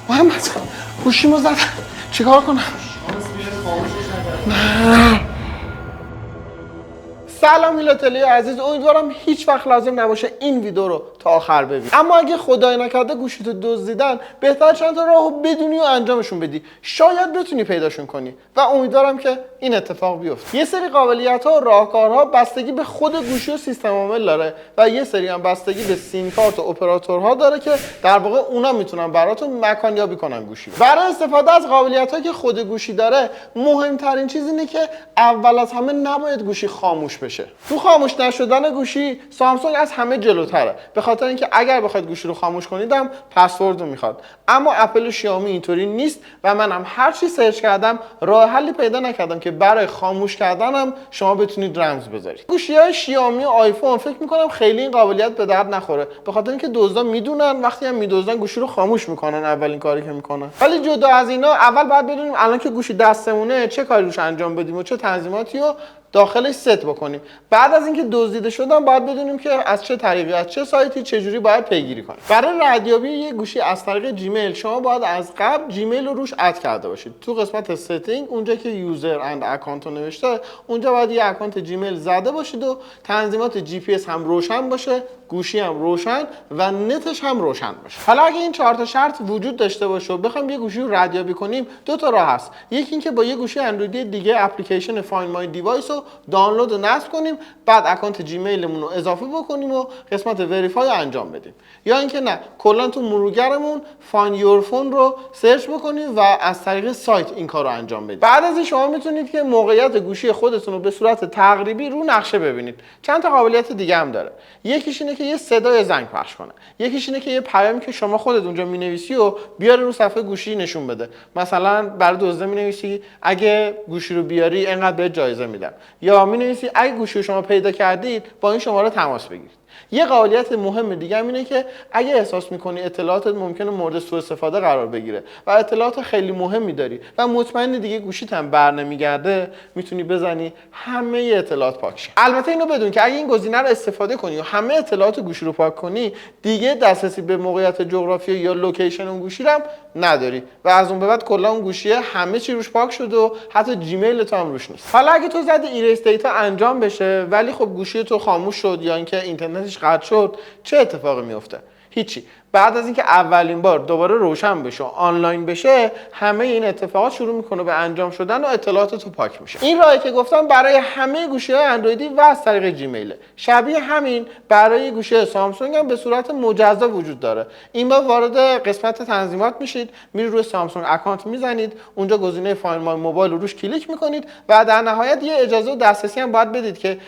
محمد گوشیمو زد، چیکار کنم؟ سلام میلاتلی عزیز، امیدوارم هیچ وقت لازم نباشه این ویدیو رو تا آخر ببینی. اما اگه خدای نکرده گوشیتو دزدیدن، بهتر چند تا راهو بدونی و انجامشون بدی، شاید بتونی پیداشون کنی و امیدوارم که این اتفاق بیفته. یه سری قابلیت‌ها و راهکارها بستگی به خود گوشی و سیستم عامل داره و یه سری هم بستگی به سیم کارت و اپراتورها داره که در واقع اونا میتونن براتون مکان یابی کنن گوشی. برای استفاده از قابلیت‌هایی که خود گوشی داره، مهمترین چیز اینه که اول از همه نباید گوشی خاموش بشه. تو خاموش نشدن گوشی سامسونگ از همه جلوتره، به خاطر اینکه اگر بخواید گوشی رو خاموش کنیدم پسورد رو میخواد. اما اپل و شیائومی اینطوری نیست و منم هر چی سرچ کردم راه حلی پیدا نکردم که برای خاموش کردنم شما بتونید رمز بذارید. گوشی‌های شیائومی و آیفون فکر میکنم خیلی این قابلیت به درد نخوره، به خاطر اینکه دزدا میدونن وقتی هم میدزدن گوشی رو خاموش میکنن، اولین کاری که میکنن. ولی جدا از اینا اول باید بدونیم الان که گوشی دستمونه چه کاری روش انجام بدیم و چه تنظیماتی رو داخلش ست بکنیم. بعد از اینکه دزدیده شدن باید بدونیم که از چه طریقی، از چه سایتی، چه جوری باید پیگیری کنیم. برای ردیابی یه گوشی از طریق جیمیل شما باید از قبل جیمیل رو روش اد کرده باشید. تو قسمت ستینگ اونجا که یوزر اند اکانت نوشته، اونجا باید یه اکانت جیمیل زده باشید و تنظیمات جی پی اس هم روشن باشه، گوشی هم روشن و نتش هم روشن باشه. حالا اگه این 4 تا شرط وجود داشته باشه و بخوایم یه گوشی رو ردیابی کنیم، 2 تا راه هست. یکی اینکه با یه گوشی اندرویدی دیگه اپلیکیشن فایند مای دیوایس رو دانلود و نصب کنیم، بعد اکانت جیمیلمون رو اضافه بکنیم و قسمت وریفای رو انجام بدیم. یا اینکه نه، کلا تو مرورگرمون فایند یور فون رو سرچ بکنیم و از طریق سایت این کار رو انجام بدیم. بعد از این شما میتونید که موقعیت گوشی خودتون رو به صورت تقریبی رو نقشه ببینید. چند تا قابلیت دیگه هم داره. یکیش اینه که یه صدای زنگ پخش کنه. یکیش اینه که یه پیامی که شما خودت اونجا مینویسی و بیاره رو صفحه گوشی نشون بده. مثلا برای دزده مینویسی اگه گوشی رو بیاری اینقدر بهت جایزه میدم، یا مینویسی اگه گوشی رو شما پیدا کردید با این شماره تماس بگیرید. یه قابلیت مهم دیگه هم اینه که اگه احساس میکنی اطلاعاتت ممکنه مورد سوء استفاده قرار بگیره و اطلاعات خیلی مهمی داری و مطمئن دیگه گوشیت هم برنمیگرده، میتونی بزنی همه اطلاعات پاک شه. البته اینو بدون که اگه این گزینه رو استفاده کنی و همه اطلاعات گوشی رو پاک کنی، دیگه دسترسی به موقعیت جغرافیایی یا لوکیشن اون گوشی رو هم نداری و از اون به بعد کلا اون گوشی همه چی روش پاک شده و حتی جیمیل تو هم روش نیست. حالا اگه تو زدی ایریس دیتا انجام بشه ولی خب گوشی تو خاموش شد یا اینکه اینترنتش قطع شد، چه اتفاقی میفته؟ هیچی. بعد از اینکه اولین بار دوباره روشن بشه و آنلاین بشه، همه این اتفاقات شروع میکنه به انجام شدن و اطلاعات تو پاک میشه. این راهی که گفتم برای همه گوشی‌های اندرویدی و از طریق جیمیل. شبیه همین برای گوشی سامسونگ هم به صورت مجزا وجود داره. این بار وارد قسمت تنظیمات میشید، میرید روی سامسونگ اکانت میزنید، اونجا گزینه فایند مای موبایل رو روش کلیک میکنید و در نهایت یه اجازه و دسترسی هم باید بدید که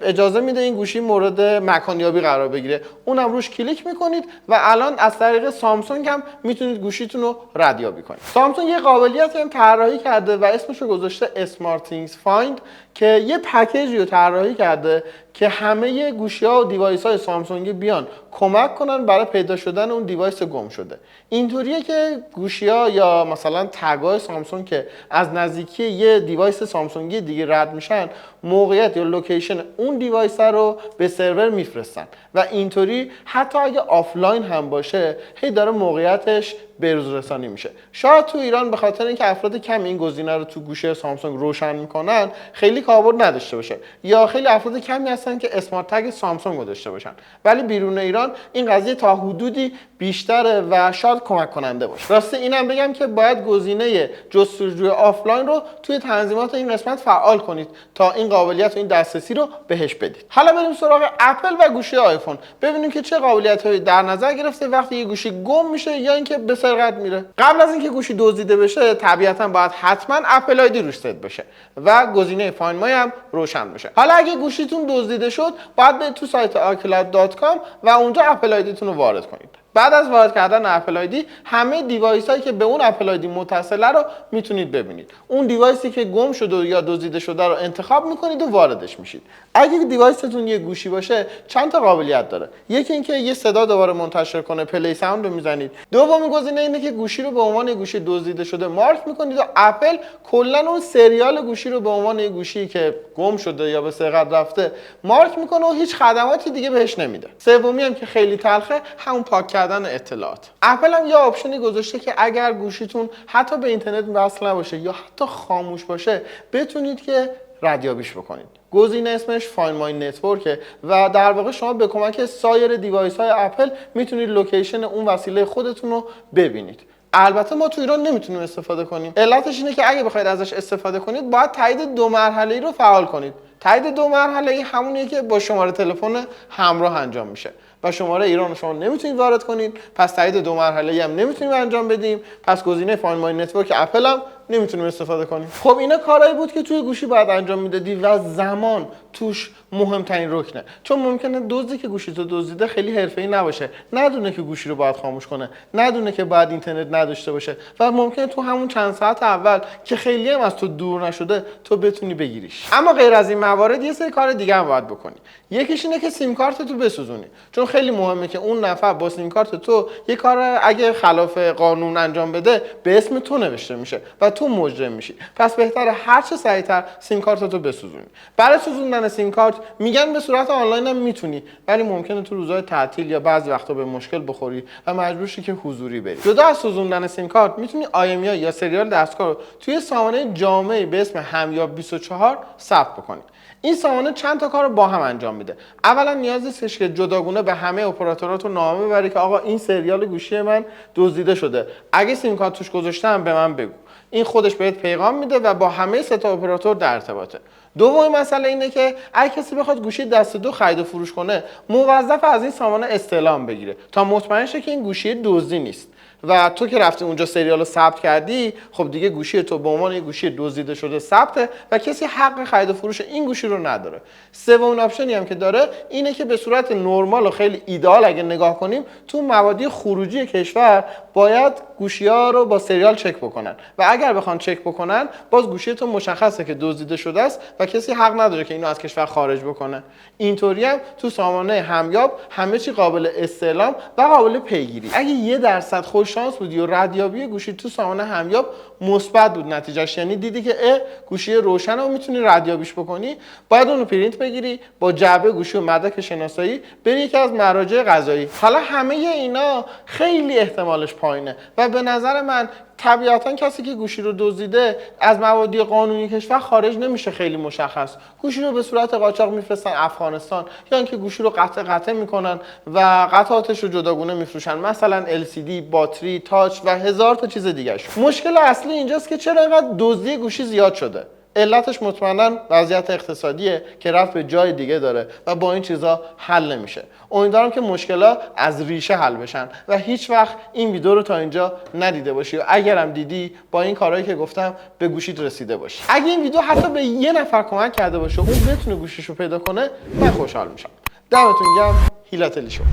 اجازه میده این گوشی مورد مکانیابی قرار بگیره. اونم روش کلیک میکنید و الان از طریق سامسونگ هم میتونید گوشیتون رو ردیابی کنید. سامسونگ یه قابلیتی هم طراحی کرده و اسمش رو گذاشته اسمارت تینگز فایند که یه پکیجی رو طراحی کرده که همه گوشی‌ها و دیوایس‌های سامسونگی بیان کمک کنن برای پیدا شدن اون دیوایس گم شده. اینطوریه که گوشی‌ها یا مثلا تگ‌های سامسونگ که از نزدیکی یه دیوایس سامسونگی دیگه رد میشن، موقعیت یا لوکیشن اون دیوایس رو به سرور میفرستن و اینطوری حتی اگه آفلاین هم باشه هی داره موقعیتش بروز رسانی میشه. شاید تو ایران به خاطر اینکه افراد کم این گزینه رو تو گوشی سامسونگ روشن میکنن خیلی کاربرد نداشته باشه، یا خیلی افراد کمی هستن که اسمارت تگ سامسونگ رو داشته باشن، ولی بیرون ایران این قضیه تا حدودی بیشتره و شاید کمک کننده باشه. راستی اینم بگم که باید گزینه جستجوی آفلاین رو توی تنظیمات این قسمت فعال کنید تا این قابلیت و این دسترسی رو بهش بدید. حالا بریم سراغ اپل و گوشی آیفون، ببینیم که چه قابلیت‌هایی در نظر گرفته وقتی یه گوشی گم میشه یا اینکه به سرقت میره. قبل از اینکه گوشی دزدیده بشه طبیعتاً باید حتما اپل آیدی روش ست بشه و گزینه فایند مای هم روشن بشه. حالا اگه گوشیتون دزدیده شد باید برید تو سایت iCloud.com و اونجا اپل آیدیتون رو وارد کنید. بعد از وارد کردن اپل آیدی همه دیوایس هایی که به اون اپل آیدی متصله رو میتونید ببینید. اون دیوایسی که گم شده یا دزدیده شده رو انتخاب میکنید و واردش میشید. اگه دیوایستون یه گوشی باشه چند تا قابلیت داره. یکی اینکه یه صدا دوباره منتشر کنه، پلی ساوند رو میزنید. دومین گزینه اینه که گوشی رو به عنوان یه گوشی دزدیده شده مارک میکنید و اپل کلا اون سریال گوشی رو به عنوان یه گوشی که گم شده یا به سرقت رفته مارک میکنه و هیچ خدماتی دیگه بهش نمیده. سومی هم که خیلی تلخه همون پاک کردن اطلاعات. اپل هم یه آپشنی گذاشته که اگر گوشیتون حتی به اینترنت وصل نباشه یا حتی خاموش باشه بتونید که ردیابیش بکنید. گزینه اسمش فایند مای نتورکه و در واقع شما به کمک سایر دیوایس های اپل میتونید لوکیشن اون وسیله خودتون رو ببینید. البته ما تو ایران نمیتونیم استفاده کنیم. علتش اینه که اگه بخواید ازش استفاده کنید باید تایید 2 مرحله‌ای رو فعال کنید. تایید 2 مرحله‌ای همونیه که با شماره تلفن همراه انجام میشه و شماره ایران رو شما نمیتونید وارد کنید، پس تایید 2 مرحله‌ای هم نمیتونیم انجام بدیم، پس گزینه فایند مای نتورک اپل هم نمیتونیم استفاده کنیم. خب اینا کارهایی بود که توی گوشی باید انجام میدادی و زمان توش مهمترین رکنه، چون ممکنه دزدی که گوشی تو دزدیده خیلی حرفه‌ای نباشه، ندونه که گوشی رو باید خاموش کنه، ندونه که باید اینترنت نداشته باشه و ممکنه تو همون چند ساعت اول که خیلی هم از تو دور نشده تو بتونی بگیریش. اما غیر از این موارد یه سری کار دیگه هم باید بکنی. یکیش اینه که سیم کارت تو بسوزونی، چون خیلی مهمه که اون نفر با سیم کارت تو یه کار اگه خلاف قانون انجام بده به اسم تو نوشته میشه و تو مجرم میشی. پس بهتره هر چه سریعتر سیم کارت تو بسوزونی. برای سوزوندن سیم کارت میگن به صورت آنلاین هم میتونی، ولی ممکنه تو روزهای تعطیل یا بعضی وقتا به مشکل بخوری و مجبور شی که حضوری بری. جدا از سوزوندن سیم کارت میتونی IMEI یا سریال دستگاه رو توی سامانه جامعی به اسم همیاب 24 ثبت بکنی. این سامانه چند تا کار رو با هم انجام میده. اولا نیاز نیستش که جداگونه به همه اپراتورات رو نامه ببری که آقا این سریال گوشی من دزدیده شده، اگه سیم کارت توش گذاشتم به من بگو. این خودش بهت پیغام میده و با همه سه تا اپراتور در ارتباطه. دومین مسئله اینه که اگه کسی بخواد گوشی دست دو خرید و فروش کنه، موظف از این سامانه استعلام بگیره تا مطمئن شه که این گوشی دزدی نیست. و تو که رفتی اونجا سریال رو ثبت کردی، خب دیگه گوشی تو به عنوان یه گوشی دزدیده شده ثبته و کسی حق خرید و فروش این گوشی رو نداره. سومین آپشنی هم که داره اینه که به صورت نرمال و خیلی ایدئال اگه نگاه کنیم تو مبادی خروجی کشور باید گوشی‌ها رو با سریال چک بکنن و اگر بخوان چک بکنن باز گوشی تو مشخصه که دزدیده شده است و کسی حق نداره که اینو از کشور خارج بکنه. اینطوری هم تو سامانه همیاب همه چی قابل استعلام و قابل پیگیری. اگه 1% خوش شانس بودی و ردیابی گوشی تو سامانه همیاب مثبت بود نتیجهش، یعنی دیدی که گوشی روشنه و میتونی ردیابیش بکنی، باید اون رو پرینت بگیری با جعبه گوشی و مدرک شناسایی بری یکی از مراجع قضایی. حالا همه اینا خیلی احتمالش پایینه و به نظر من طبیعتا کسی که گوشی رو دزدیده از مبادی قانونی کشور خارج نمیشه خیلی مشخص. گوشی رو به صورت قاچاق میفرستن افغانستان یا اینکه گوشی رو قطعه میکنن و قطعاتش رو جداگونه میفروشن، مثلا LCD، باتری، تاچ و هزار تا چیز دیگه. مشکل اصلی اینجاست که چرا اینقدر دزدی گوشی زیاد شده. علتش مطمئنا وضعیت اقتصادیه که رفت به جای دیگه داره و با این چیزا حل نمیشه. امیدوارم که مشکلات از ریشه حل بشن و هیچ وقت این ویدیو رو تا اینجا ندیده باشی و اگرم دیدی با این کارهایی که گفتم به گوشیت رسیده باشی. اگه این ویدیو حتی به یه نفر کمک کرده باشه اون بتونه گوشیشو پیدا کنه، من خوشحال میشم. دمتون گرم. هیلاتلی شو.